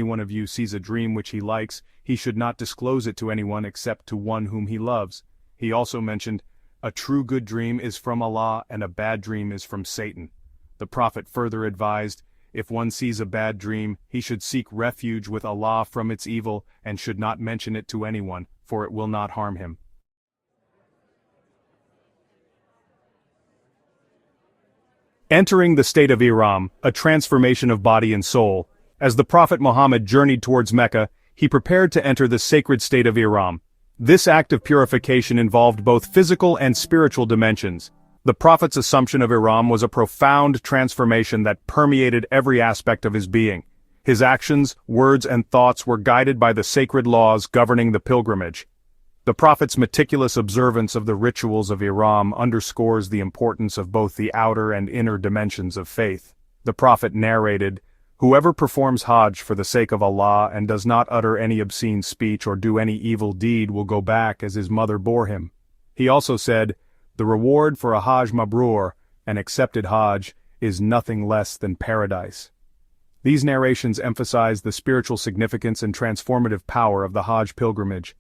one of you sees a dream which he likes, he should not disclose it to anyone except to one whom he loves. He also mentioned, a true good dream is from Allah and a bad dream is from Satan. The Prophet further advised, if one sees a bad dream, he should seek refuge with Allah from its evil and should not mention it to anyone, for it will not harm him. Entering the state of Ihram, a transformation of body and soul. As the Prophet Muhammad journeyed towards Mecca, he prepared to enter the sacred state of Ihram. This act of purification involved both physical and spiritual dimensions. The Prophet's assumption of Ihram was a profound transformation that permeated every aspect of his being. His actions, words and thoughts were guided by the sacred laws governing the pilgrimage. The Prophet's meticulous observance of the rituals of Ihram underscores the importance of both the outer and inner dimensions of faith. The Prophet narrated, whoever performs Hajj for the sake of Allah and does not utter any obscene speech or do any evil deed will go back as his mother bore him. He also said, the reward for a Hajj Mabrur, an accepted Hajj, is nothing less than paradise. These narrations emphasize the spiritual significance and transformative power of the Hajj pilgrimage.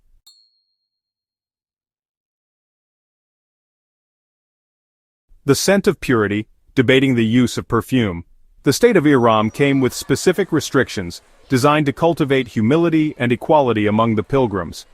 The scent of purity, debating the use of perfume. The state of Ihram came with specific restrictions, designed to cultivate humility and equality among the pilgrims.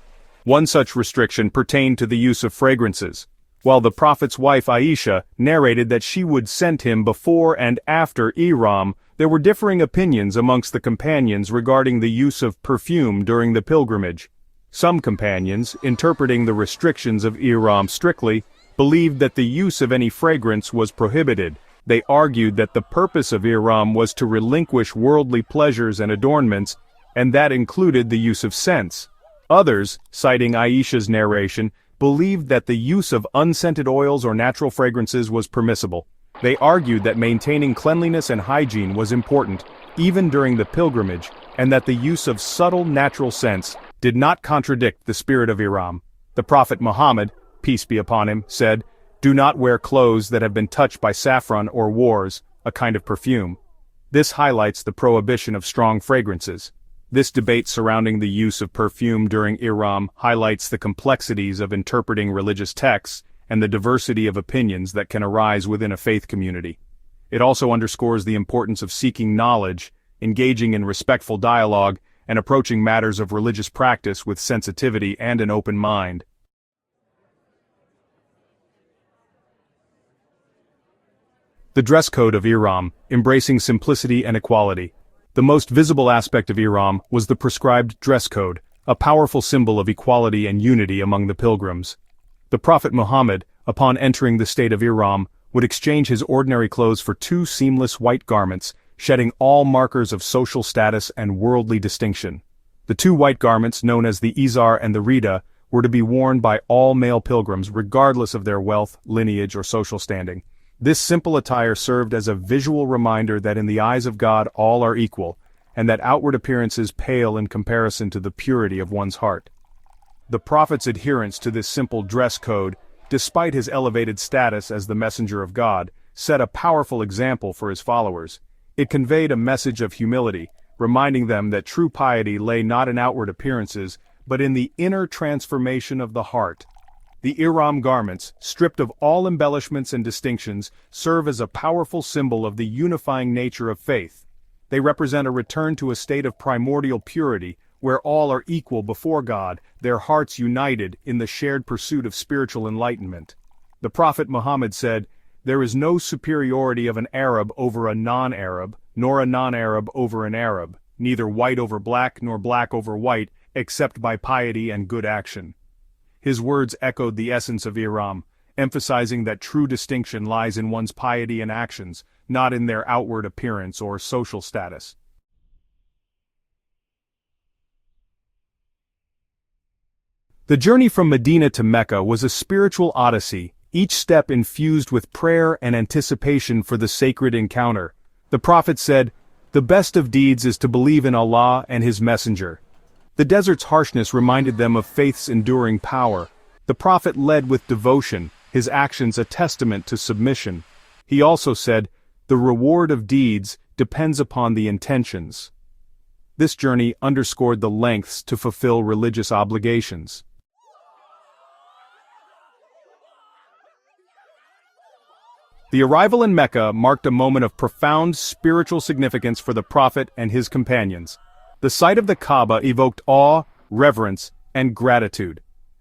One such restriction pertained to the use of fragrances. While the Prophet's wife Aisha narrated that she would scent him before and after Ihram, there were differing opinions amongst the companions regarding the use of perfume during the pilgrimage. Some companions, interpreting the restrictions of Ihram strictly, believed that the use of any fragrance was prohibited. They argued that the purpose of Ihram was to relinquish worldly pleasures and adornments, and that included the use of scents. Others, citing Aisha's narration, believed that the use of unscented oils or natural fragrances was permissible. They argued that maintaining cleanliness and hygiene was important, even during the pilgrimage, and that the use of subtle natural scents did not contradict the spirit of Ihram. The Prophet Muhammad, peace be upon him, said, do not wear clothes that have been touched by saffron or wars, a kind of perfume. This highlights the prohibition of strong fragrances. This debate surrounding the use of perfume during Ihram highlights the complexities of interpreting religious texts and the diversity of opinions that can arise within a faith community. It also underscores the importance of seeking knowledge, engaging in respectful dialogue, and approaching matters of religious practice with sensitivity and an open mind. The dress code of Ihram, embracing simplicity and equality. The most visible aspect of Ihram was the prescribed dress code, a powerful symbol of equality and unity among the pilgrims. The Prophet Muhammad, upon entering the state of Ihram, would exchange his ordinary clothes for two seamless white garments, shedding all markers of social status and worldly distinction. The two white garments, known as the izar and the rida, were to be worn by all male pilgrims regardless of their wealth, lineage, or social standing. This simple attire served as a visual reminder that in the eyes of God all are equal, and that outward appearances pale in comparison to the purity of one's heart. The Prophet's adherence to this simple dress code, despite his elevated status as the messenger of God, set a powerful example for his followers. It conveyed a message of humility, reminding them that true piety lay not in outward appearances, but in the inner transformation of the heart. The Ihram garments, stripped of all embellishments and distinctions, serve as a powerful symbol of the unifying nature of faith. They represent a return to a state of primordial purity, where all are equal before God, their hearts united in the shared pursuit of spiritual enlightenment. The Prophet Muhammad said, there is no superiority of an Arab over a non-Arab, nor a non-Arab over an Arab, neither white over black nor black over white, except by piety and good action. His words echoed the essence of Ihram, emphasizing that true distinction lies in one's piety and actions, not in their outward appearance or social status. The journey from Medina to Mecca was a spiritual odyssey, each step infused with prayer and anticipation for the sacred encounter. The Prophet said, the best of deeds is to believe in Allah and His Messenger. The desert's harshness reminded them of faith's enduring power. The Prophet led with devotion, his actions a testament to submission. He also said, the reward of deeds depends upon the intentions. This journey underscored the lengths to fulfill religious obligations. The arrival in Mecca marked a moment of profound spiritual significance for the Prophet and his companions. The sight of the Kaaba evoked awe, reverence, and gratitude.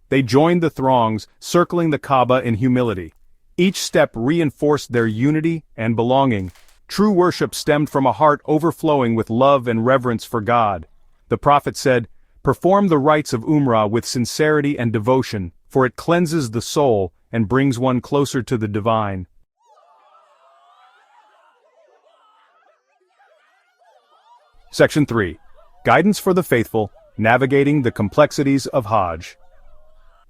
They joined the throngs, circling the Kaaba in humility. Each step reinforced their unity and belonging. True worship stemmed from a heart overflowing with love and reverence for God. The Prophet said, "Perform the rites of Umrah with sincerity and devotion, for it cleanses the soul and brings one closer to the divine." Section 3. Guidance for the Faithful, Navigating the Complexities of Hajj.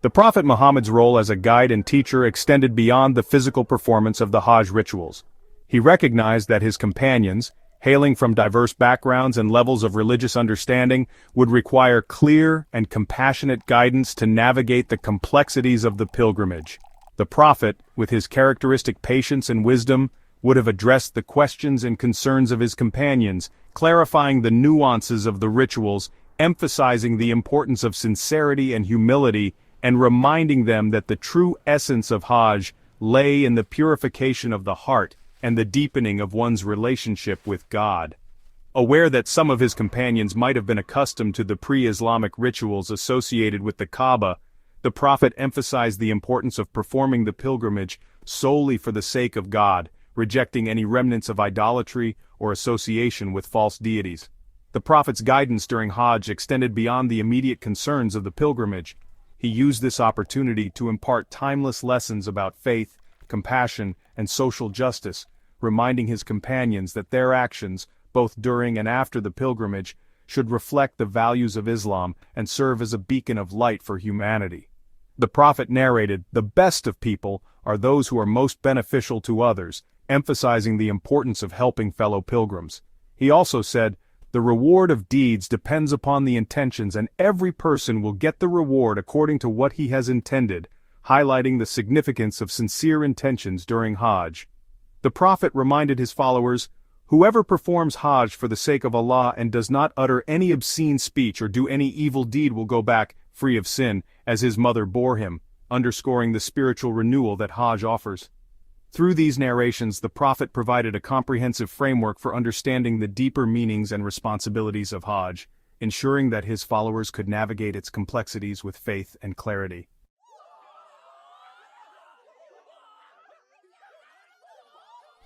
The Prophet Muhammad's role as a guide and teacher extended beyond the physical performance of the Hajj rituals. He recognized that his companions, hailing from diverse backgrounds and levels of religious understanding, would require clear and compassionate guidance to navigate the complexities of the pilgrimage. The Prophet, with his characteristic patience and wisdom, would have addressed the questions and concerns of his companions, clarifying the nuances of the rituals, emphasizing the importance of sincerity and humility, and reminding them that the true essence of Hajj lay in the purification of the heart and the deepening of one's relationship with God. Aware that some of his companions might have been accustomed to the pre-Islamic rituals associated with the Kaaba, the Prophet emphasized the importance of performing the pilgrimage solely for the sake of God, rejecting any remnants of idolatry or association with false deities. The Prophet's guidance during Hajj extended beyond the immediate concerns of the pilgrimage. He used this opportunity to impart timeless lessons about faith, compassion, and social justice, reminding his companions that their actions, both during and after the pilgrimage, should reflect the values of Islam and serve as a beacon of light for humanity. The Prophet narrated, "The best of people are those who are most beneficial to others," emphasizing the importance of helping fellow pilgrims. He also said, "The reward of deeds depends upon the intentions, and every person will get the reward according to what he has intended," highlighting the significance of sincere intentions during Hajj. The Prophet reminded his followers, "Whoever performs Hajj for the sake of Allah and does not utter any obscene speech or do any evil deed will go back, free of sin, as his mother bore him," underscoring the spiritual renewal that Hajj offers. Through these narrations, the Prophet provided a comprehensive framework for understanding the deeper meanings and responsibilities of Hajj, ensuring that his followers could navigate its complexities with faith and clarity.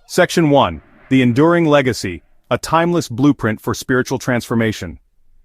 Section 1. The Enduring Legacy, a Timeless Blueprint for Spiritual Transformation.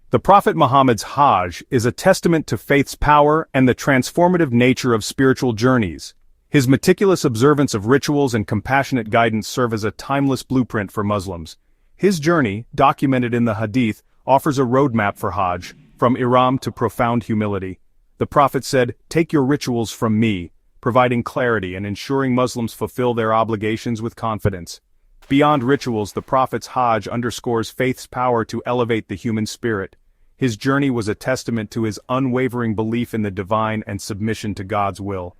The Prophet Muhammad's Hajj is a testament to faith's power and the transformative nature of spiritual journeys. His meticulous observance of rituals and compassionate guidance serve as a timeless blueprint for Muslims. His journey, documented in the Hadith, offers a roadmap for Hajj, from ihram to profound humility. The Prophet said, "Take your rituals from me," providing clarity and ensuring Muslims fulfill their obligations with confidence. Beyond rituals, the Prophet's Hajj underscores faith's power to elevate the human spirit. His journey was a testament to his unwavering belief in the divine and submission to God's will.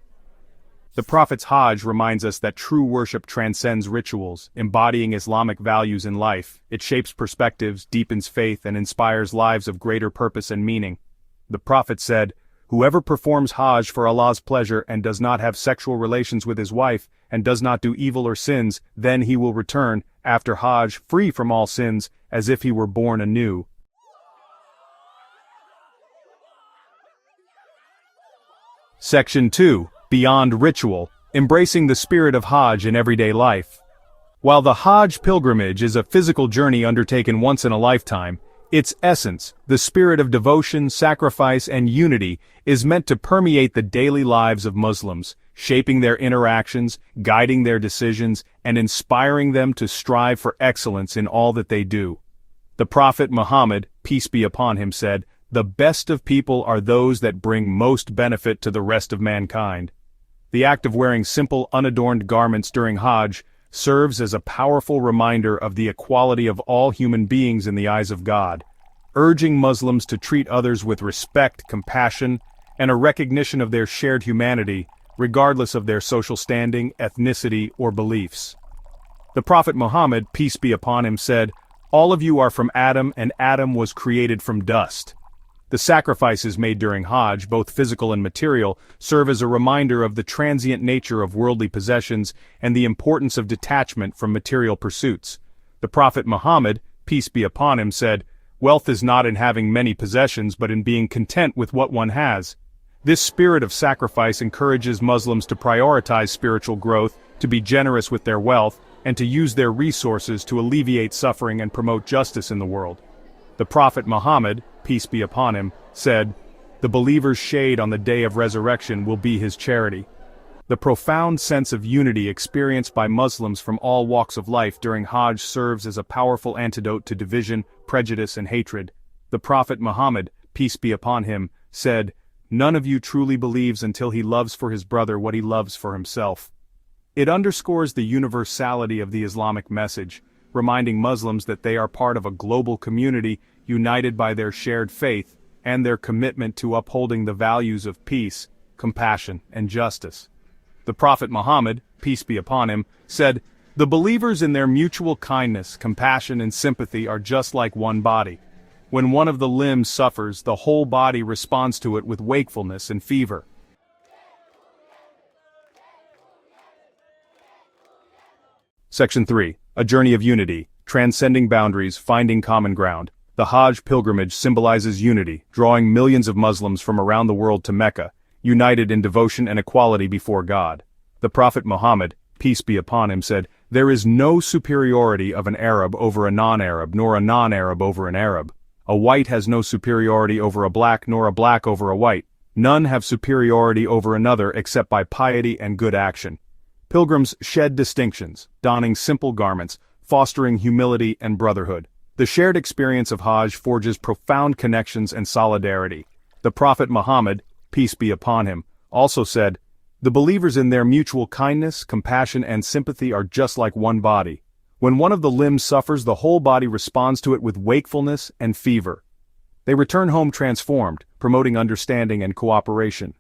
The Prophet's Hajj reminds us that true worship transcends rituals, embodying Islamic values in life. It shapes perspectives, deepens faith, and inspires lives of greater purpose and meaning. The Prophet said, "Whoever performs Hajj for Allah's pleasure and does not have sexual relations with his wife, and does not do evil or sins, then he will return, after Hajj, free from all sins, as if he were born anew." Section 2. Beyond Ritual, Embracing the Spirit of Hajj in Everyday Life. While the Hajj pilgrimage is a physical journey undertaken once in a lifetime, its essence, the spirit of devotion, sacrifice, and unity, is meant to permeate the daily lives of Muslims, shaping their interactions, guiding their decisions, and inspiring them to strive for excellence in all that they do. The Prophet Muhammad, peace be upon him, said, "The best of people are those that bring most benefit to the rest of mankind." The act of wearing simple, unadorned garments during Hajj serves as a powerful reminder of the equality of all human beings in the eyes of God, urging Muslims to treat others with respect, compassion, and a recognition of their shared humanity, regardless of their social standing, ethnicity, or beliefs. The Prophet Muhammad, peace be upon him, said, All of you are from Adam, and Adam was created from dust. The sacrifices made during Hajj, both physical and material, serve as a reminder of the transient nature of worldly possessions and the importance of detachment from material pursuits. The Prophet Muhammad, peace be upon him, said, "Wealth is not in having many possessions but in being content with what one has." This spirit of sacrifice encourages Muslims to prioritize spiritual growth, to be generous with their wealth, and to use their resources to alleviate suffering and promote justice in the world. The Prophet Muhammad, peace be upon him, said, "The believer's shade on the day of resurrection will be his charity." The profound sense of unity experienced by Muslims from all walks of life during Hajj serves as a powerful antidote to division, prejudice, and hatred. The Prophet Muhammad, peace be upon him, said, "None of you truly believes until he loves for his brother what he loves for himself." It underscores the universality of the Islamic message, reminding Muslims that they are part of a global community united by their shared faith and their commitment to upholding the values of peace, compassion, and justice. The Prophet Muhammad, peace be upon him, said, "The believers in their mutual kindness, compassion, and sympathy are just like one body. When one of the limbs suffers, the whole body responds to it with wakefulness and fever." Section 3. A Journey of Unity, Transcending Boundaries, Finding Common Ground. The Hajj pilgrimage symbolizes unity, drawing millions of Muslims from around the world to Mecca, united in devotion and equality before God. The Prophet Muhammad, peace be upon him, said, "There is no superiority of an Arab over a non-Arab, nor a non-Arab over an Arab. A white has no superiority over a black, nor a black over a white. None have superiority over another except by piety and good action." Pilgrims shed distinctions, donning simple garments, fostering humility and brotherhood. The shared experience of Hajj forges profound connections and solidarity. The Prophet Muhammad, peace be upon him, also said, "The believers in their mutual kindness, compassion, and sympathy are just like one body. When one of the limbs suffers, the whole body responds to it with wakefulness and fever." They return home transformed, promoting understanding and cooperation.